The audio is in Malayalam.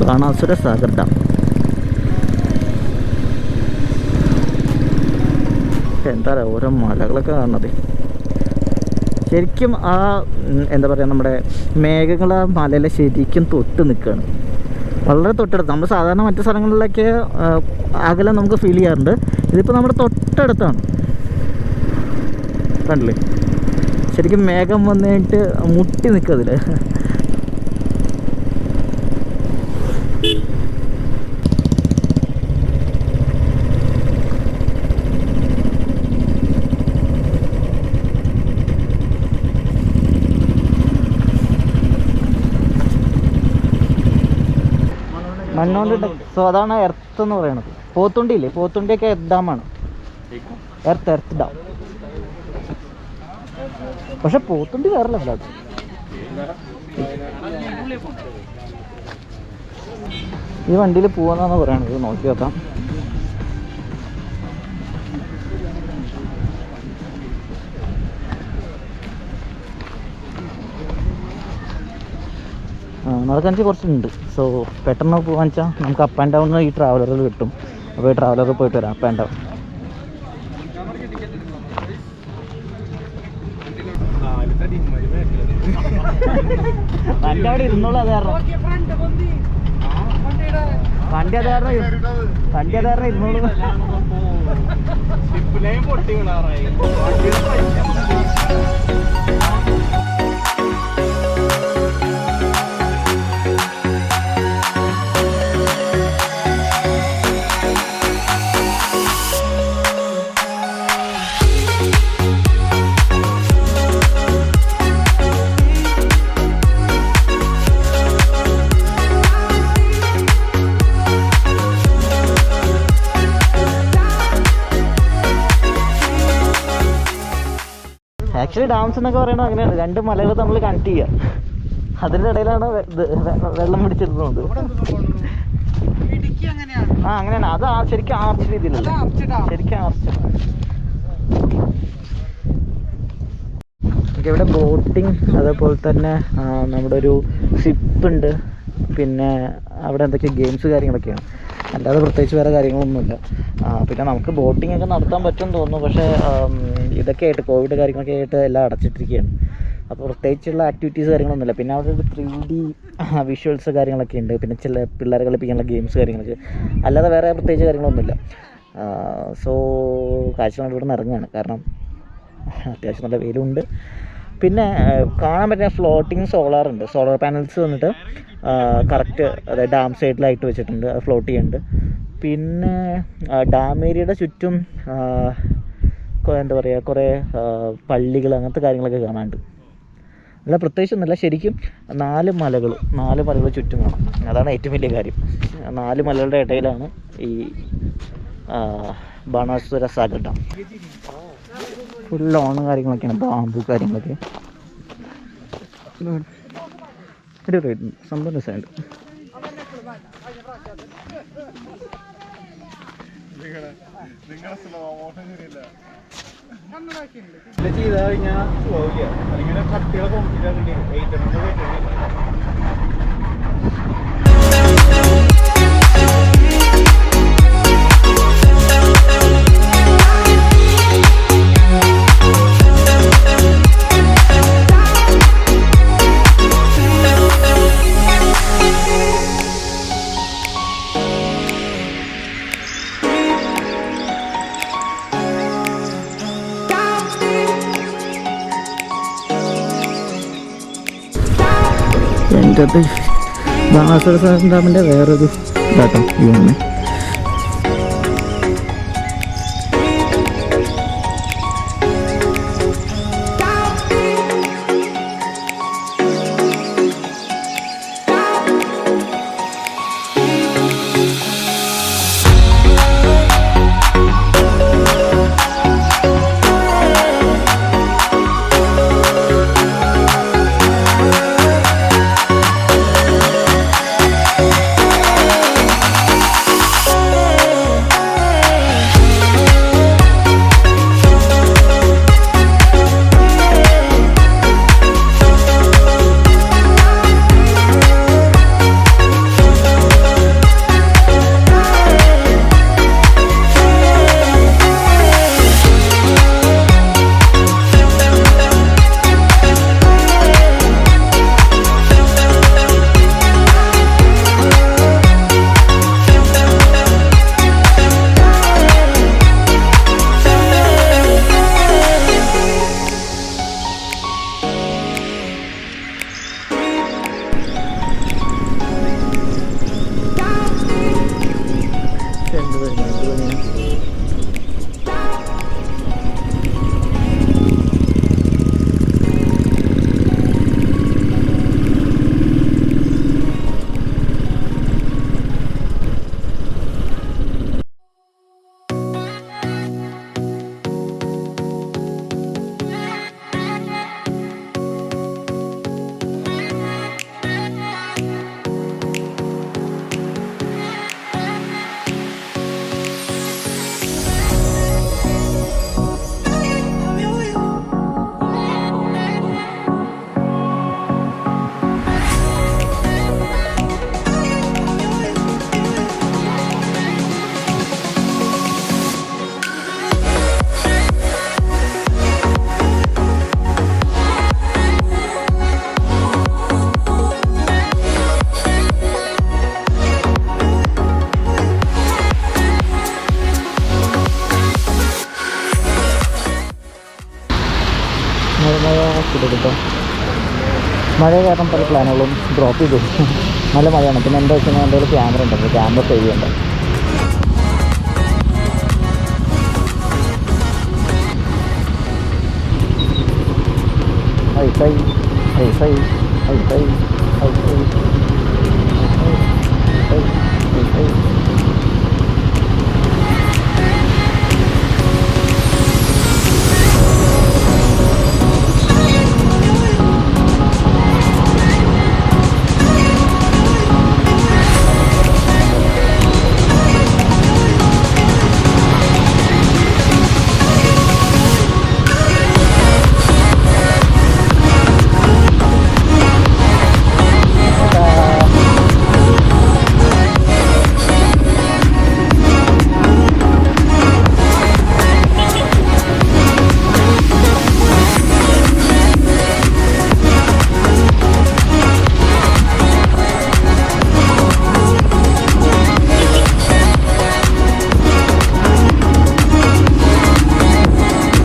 ബാണാസുര സാഗർ ഡാം. എന്താ പറയുക, ഓരോ മലകളൊക്കെ കാണുന്നത് ശരിക്കും ആ എന്താ പറയുക, നമ്മുടെ മേഘങ്ങൾ ആ മലയിലെ ശരിക്കും തൊട്ട് നിൽക്കുകയാണ്, വളരെ തൊട്ടടുത്ത്. നമ്മൾ സാധാരണ മറ്റു സ്ഥലങ്ങളിലൊക്കെ അകലെ നമുക്ക് ഫീൽ ചെയ്യാറുണ്ട്, ഇതിപ്പോൾ നമ്മുടെ തൊട്ടടുത്താണ്. കണ്ടില്ലേ, ശരിക്കും മേഘം വന്നിട്ട് മുട്ടി നിൽക്കുക അതിൽ. മണ്ണോണ്ട്. സോ അതാണ് എർത്ത് എന്ന് പറയുന്നത്. പോത്തുണ്ടി ഇല്ലേ, പോത്തുണ്ടിയൊക്കെ എർത്ത് ഡാമാണ്. Earth dam. പക്ഷെ പോത്തുണ്ടി വേറെ ലെവലാണ്. ഈ വണ്ടിയിൽ പോവാന്നാണ് പറയണത്, നോക്കി നോക്കാം. നടക്കാൻ കുറച്ചുണ്ട്. സോ പെട്ടെന്ന് പോകാൻ വെച്ചാൽ നമുക്ക് അപ്പ് ആൻഡ് ഡൗൺ ഈ ട്രാവലറിൽ കിട്ടും. അപ്പോൾ ഈ ട്രാവലറിൽ പോയിട്ട് വരാം, അപ്പ് ആൻഡ് ഡൗൺ. വണ്ടി അവിടെ ഇരുന്നോളൂ, അത് കാരണം വണ്ടി അത് കാരണം ഇരുന്നോളൂ. ആക്ച്വലി ഡാംസ് എന്നൊക്കെ പറയുന്നത് അങ്ങനെയാണ്, രണ്ട് മലകൾ തമ്മിൽ കണക്ട് ചെയ്യുക, അതിൻ്റെ ഇടയിലാണ് വെള്ളം പിടിച്ചിരുന്നത്. ആ അങ്ങനെയാണ്, അത് ശരിക്കും ആർച്ച് രീതിയിലല്ല, ശരിക്കും ആർച്ച്. ഇവിടെ ബോട്ടിങ്, അതേപോലെ തന്നെ നമ്മുടെ ഒരു ഷിപ്പ് ഉണ്ട്, പിന്നെ അവിടെ എന്തൊക്കെ ഗെയിംസ് കാര്യങ്ങളൊക്കെയാണ്, അല്ലാതെ പ്രത്യേകിച്ച് വേറെ കാര്യങ്ങളൊന്നുമില്ല. പിന്നെ നമുക്ക് ബോട്ടിംഗ് ഒക്കെ നടത്താൻ പറ്റുമെന്ന് തോന്നുന്നു, പക്ഷേ ഇതൊക്കെ ആയിട്ട് കോവിഡ് കാര്യങ്ങളൊക്കെ ആയിട്ട് എല്ലാം അടച്ചിട്ടിരിക്കുകയാണ്. അപ്പോൾ പ്രത്യേകിച്ചുള്ള ആക്ടിവിറ്റീസ് കാര്യങ്ങളൊന്നുമില്ല. പിന്നെ അവിടെ ഒരു 3D വിഷ്വൽസ് കാര്യങ്ങളൊക്കെ ഉണ്ട്, പിന്നെ ചില പിള്ളേരെ കളിപ്പിക്കാനുള്ള ഗെയിംസ് കാര്യങ്ങളൊക്കെ, അല്ലാതെ വേറെ പ്രത്യേകിച്ച് കാര്യങ്ങളൊന്നുമില്ല. സോ കാഴ്ചകൾ ഇവിടെ നിന്ന് ഇറങ്ങുകയാണ്, കാരണം അത്യാവശ്യം നല്ല വെയിലുണ്ട്. പിന്നെ കാണാൻ പറ്റുന്ന ഫ്ലോട്ടിങ് സോളാറുണ്ട്, സോളാർ പാനൽസ് വന്നിട്ട് കറക്റ്റ് അതായത് ഡാം സൈഡിലായിട്ട് വെച്ചിട്ടുണ്ട്, അത് ഫ്ലോട്ട് ചെയ്യുന്നുണ്ട്. പിന്നെ ഡാം ഏരിയയുടെ ചുറ്റും എന്താ പറയുക, കുറേ പള്ളികൾ അങ്ങനത്തെ കാര്യങ്ങളൊക്കെ കാണാനുണ്ട്. അല്ല പ്രത്യേകിച്ചൊന്നുമില്ല, ശരിക്കും 4 മലകൾ ചുറ്റും കാണാം, അതാണ് ഏറ്റവും വലിയ കാര്യം. 4 മലകളുടെ ഇടയിലാണ് ഈ ബാണാസുര സാഗർ ഡാം. ഫുൾ ലോണും കാര്യങ്ങളൊക്കെയാണ്, ബാമ്പു കാര്യങ്ങളൊക്കെ. അടിപൊളിയായിരുന്നു, സംഭവം രസമുണ്ട്. ചെയ്ത് കഴിഞ്ഞാൽ പോവില്ല, അല്ലെങ്കിൽ കട്ടികളെ കോൺഫിഡൻസ് എൻ്റെ അത് ബാണാസുര സാഗർ ഡാമിൻ്റെ വേറൊരു ഇതാട്ടോ വ്യൂ ആണ്. മഴ കാരണം പല പ്ലാനുകളും ഡ്രോപ്പ് ചെയ്തു. നല്ല മഴയാണ്. പിന്നെ എന്താ വെച്ചാൽ എൻ്റെ കയ്യിൽ ക്യാമറ ഉണ്ട്, ക്യാമറ സേവ് ചെയ്യണ്ട. High phi high phi high phi high phi